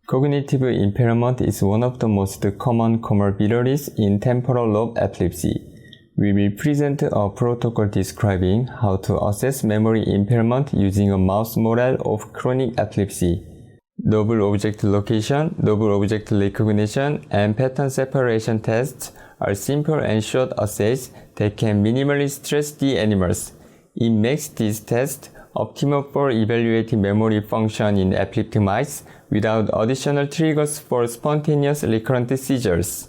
Cognitive impairment is one of the most common comorbidities in temporal lobe epilepsy. We will present a protocol describing how to assess memory impairment using a mouse model of chronic epilepsy. Novel object location, novel object recognition, and pattern separation tests are simple and short assays that can minimally stress the animals. It makes these tests optimal for evaluating memory function in epileptic mice without additional triggers for spontaneous recurrent seizures.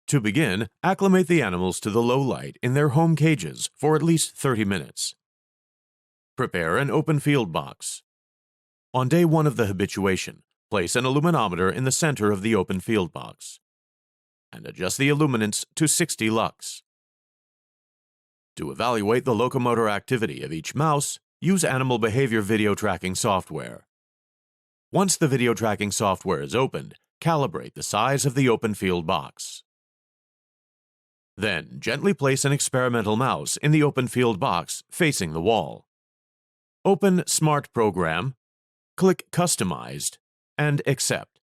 To begin, acclimate the animals to the low light in their home cages for at least 30 minutes. Prepare an open field box. On day 1 of the habituation, place an illuminometer in the center of the open field box and adjust the illuminance to 60 lux. To evaluate the locomotor activity of each mouse, use animal behavior video tracking software. Once the video tracking software is opened, calibrate the size of the open field box. Then, gently place an experimental mouse in the open field box facing the wall. Open Smart Program, click Customized, and Accept.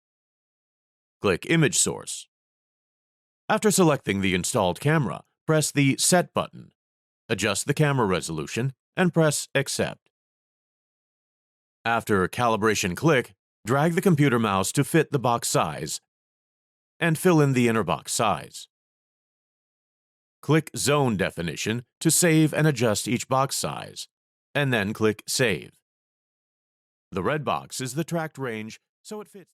Click Image Source. After selecting the installed camera, press the Set button, adjust the camera resolution, and press Accept. After calibration click, drag the computer mouse to fit the box size and fill in the inner box size. Click Zone Definition to save and adjust each box size, and then click Save. The red box is the tracked range, so it fits.